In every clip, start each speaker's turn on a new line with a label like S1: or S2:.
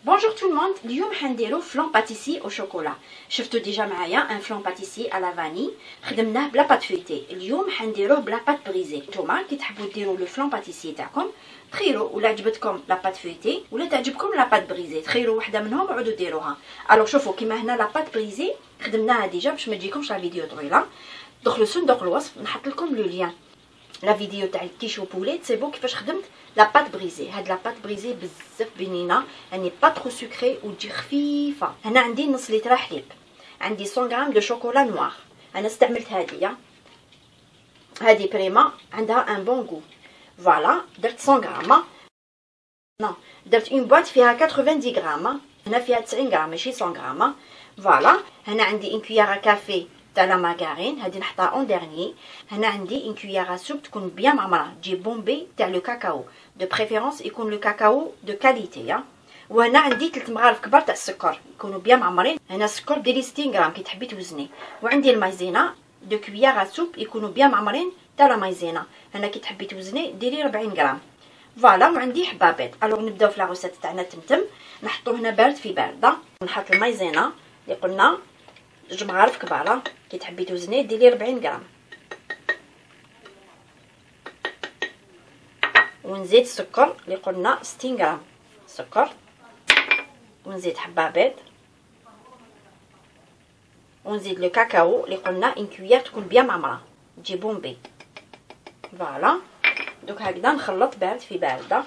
S1: Bonjour tout le monde, اليوم حنديرو فلان باتيسي او شوكولا. شفتوا ديجا معايا ان فلان باتيسي على فاني خدمناه بلا بات فويتي. اليوم حنديروه بلا بات بريزي. نتوما كي تحبوا ديروا لو فلان باتيسي تاعكم تخيروا ولا عجبتكم لا بات فويتي ولا تعجبكم لا بات بريزي، تخيروا وحده منهم وعودوا ديروها. الوغ شوفوا كيما هنا لا بات بريزي خدمناها ديجا باش ما تجيكمش لا فيديو طويله. دخلوا صندوق الوصف نحط لكم لو لين لا فيديو تاع الكيشو بوليت سي بو كيفاش خدمت لا بات بريزي. هاد لا بات بريزي بزاف بنينه، يعني با ترو سكري وتجي خفيفه. هنا عندي نص لتر حليب، عندي 100 غرام دو شوكولا نوار. انا استعملت هادي بريما عندها ان بون غو. فوالا درت 100 غرام، نو درت اون بواط فيها 90 غرام، هنا فيها 90 غرام ماشي 100 غرام. فوالا هنا عندي ان كوياره كافي تاع لا مارغارين، هادي نحطها اون ديرني. هنا عندي ان كوياره سوب تكون بيان معمره، تجي بومبي تاع لو كاكاو، دو بريفيرونس يكون لو كاكاو دو كاليتي. وهنا عندي 3 مغارف كبار تاع السكر يكونوا بيان معمرين. هنا السكر ديري 60 غرام كي تحبي توزني. وعندي المايزينا دو كوياره سوب يكونوا بيان معمرين تاع لا مايزينا، هنا كي تحبي توزني ديري 40 غرام. فوالا وعندي حبه بيض. الوغ نبداو في لا روسيت تاعنا تمتم. نحطو هنا بارد في بارده، نحط المايزينا اللي قلنا 2 مغارف كبار، كي تحبي توزني ديري 40 غرام. ونزيد السكر اللي قلنا 60 غرام سكر، ونزيد حبه بيض، ونزيد لو كاكاو اللي قلنا ان كويير تكون بيان معمره تجي بومبي. فوالا دوك هكذا نخلط بارد في بارده.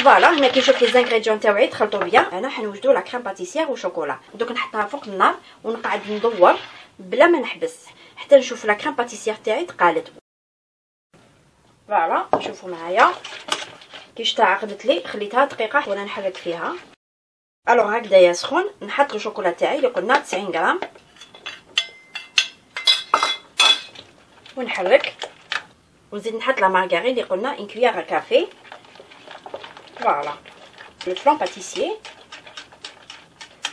S1: فوالا هنا كي نشوف لي زانغريديون تاوعي تخلطوا بيان. انا حنوجدوا لا كريم باتيسيير وشوكولا. دوك نحطها فوق النار ونقعد ندور بلا ما نحبس حتى نشوف لا كريم باتيسيير تاعي تقالت. فوالا شوفوا معايا كي شتا عقدت لي خليتها دقيقه وانا نحرك فيها. الوغ هكذا يا سخون نحط الشوكولا تاعي اللي قلنا 90 غرام ونحرك، ونزيد نحط لا مارغارين اللي قلنا ان كويير كافي. فوالا لو فلان باتيسيي.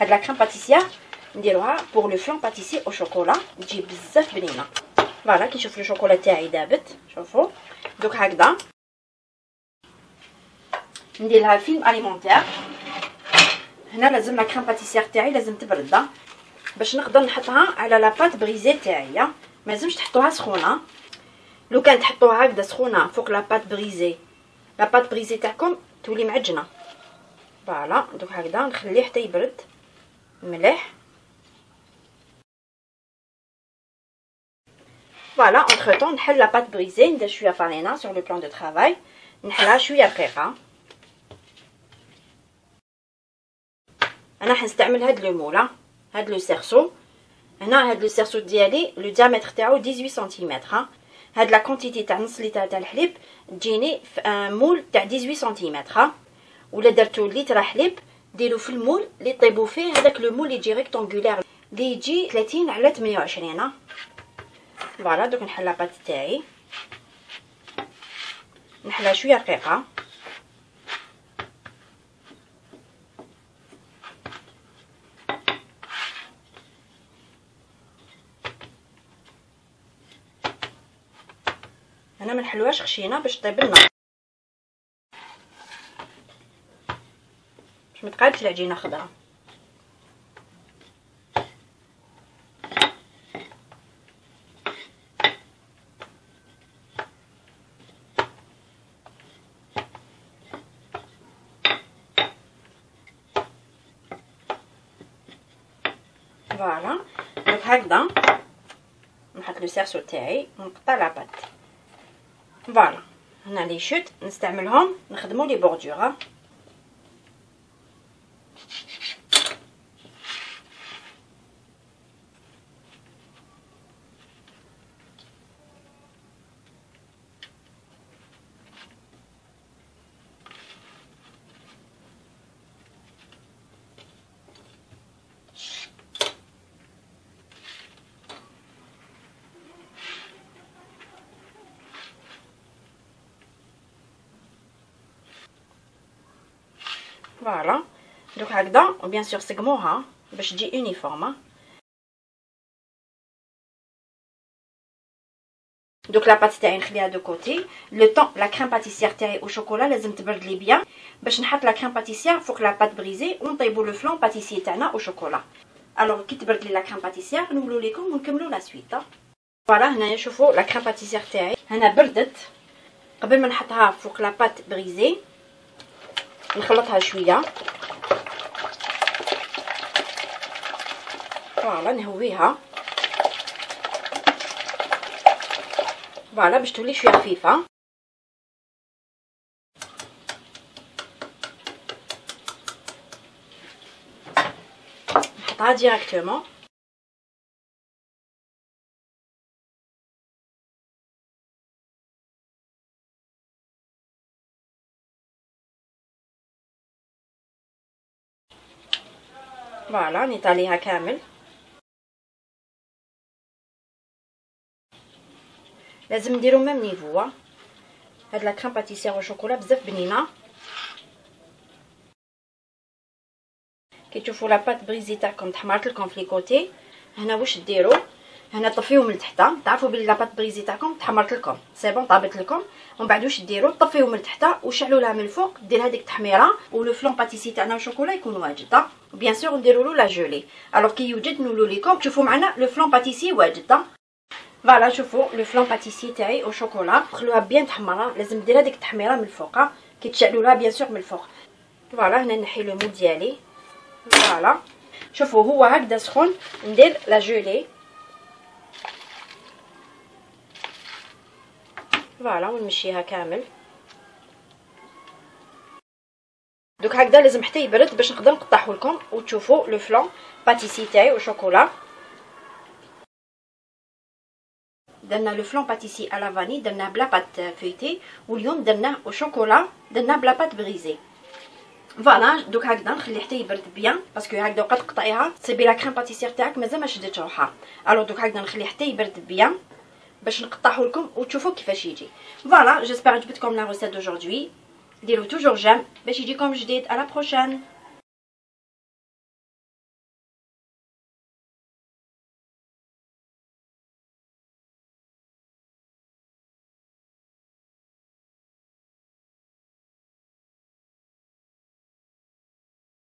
S1: هاد لا كريم باتيسيير نديروها بور لو فلان باتيسيي او شوكولا تجي بزاف بنينه. فوالا كي نشوف لو شوكولا تاعي دابت شوفوا دوك هكذا ندير لها فيلم اليمونتير. هنا لازم لا كريم باتيسيير تاعي لازم تبرد باش نقدر نحطها على لا بات بريزي تاعي. ما لازمش تحطوها سخونه، لو كان تحطوها هكذا سخونه فوق لا بات بريزي لا بات بريزي تاعكم تولي معجنه. فوالا دوك هكذا نخليه حتى يبرد مليح. فوالا اونتر طون نحل لا بات بريزي، ندير شويه فارينه سور لو بلان دو طرافاي، نحلها شويه رقيقه. انا حنستعمل هاد لو مولا هاد لو سيرسو. هنا هاد لو سيرسو ديالي لو ديامتر تاعو 18 سنتيمتر. هاد لا كونتيتي تاع نص لتر تاع الحليب تجيني في ان مول تاع 18 سنتيمتر. ولا درتو لتر حليب ديرو في المول اللي طيبوا فيه، هذاك لو مول اللي يجي ريكتونغولير اللي يجي 30 على 28. فوالا دوك نحل لاباط تاعي نحلها شويه رقيقه. انا ما نحلوهاش خشينه باش طيب لنا باش ما تقالبش العجينه خضراء. فوالا دونك هكذا نحط لو سيرسو تاعي ونقطع لاباط. فوالا هنا لي شوت نستعملهم نخدموا لي بوردور. فوالا دوك هكذا. وبيان سور سقموها باش تجي يونيفورم. دوك لاباط تاعي نخليها دو كوتي. لو طون لا كريم باتيسيير تاعي او شوكولا لازم تبرد لي بيان باش نحط لا كريم باتيسيير فوق لاباط بريزي ونطيبوا لو فلون باتيسيي تاعنا او شوكولا. الوغ كي تبرد لي لا كريم باتيسيير نولوا لكم ونكملوا لا سويت. فوالا هنايا شوفوا لا كريم باتيسيير تاعي هنا بردت. قبل ما نحطها فوق لاباط بريزي نخلطها شويه. فوالا نهويها فوالا باش تولي شويه خفيفه. نحطها ديريكتومون. فوالا نيطاليها كامل. لازم نديرو ميم نيفو. هاد لا كريم باتيسيير او شوكولا بزاف بنينه. كي تشوفوا لاباط بريزي تاعكم تحمرت لكم في لي كوتي هنا واش ديروا؟ هنا طفيوه من التحت. تعرفوا بلي لاباط بريزي تاعكم تحمرت لكم سي بون طابت لكم. ومن بعد واش ديروا؟ طفيوه من التحت وشعلوا لها من الفوق. دير هذيك التحميره ولو فلون باتيسي تاعنا وشوكولا يكون واجد. بيان سور نديروا له لا جولي. الوغ كي يوجد نقولوا لكم تشوفوا معنا لو فلون باتيسي واجد. فوالا شوفوا لو فلون باتيسي تاعي او شوكولا خلوها بيان تحمره. لازم دير هذيك التحميره من الفوق كي تشعلوا لها بيان سور من الفوق. فوالا هنا نحي لو مول ديالي. فوالا شوفوا هو هكذا سخون. ندير لا جولي. فوالا ونمشيها كامل. دوك هكذا لازم حتى يبرد باش نقدر نقطعه لكم وتشوفوا لو فلون باتيسي تاعي وشوكولا. درنا لو فلون باتيسي على فاني درناه بلا بات فيتي واليوم درناه او شوكولا درناه بلا بات بريزي. فوالا دوك هكذا نخليه حتى يبرد بيان باسكو هكذا وقت تقطعيها تصيبي لا كريم باتيسيير تاعك مازال ما شدتش روحها. الو دوك هكذا نخليه حتى يبرد بيان باش نقطعه لكم وتشوفوا كيفاش يجي. فوالا جيسبر عجبتكم لا روسيت دوجوردي. ديروا توجور جيم باش يجيكم جديد. على بروشين.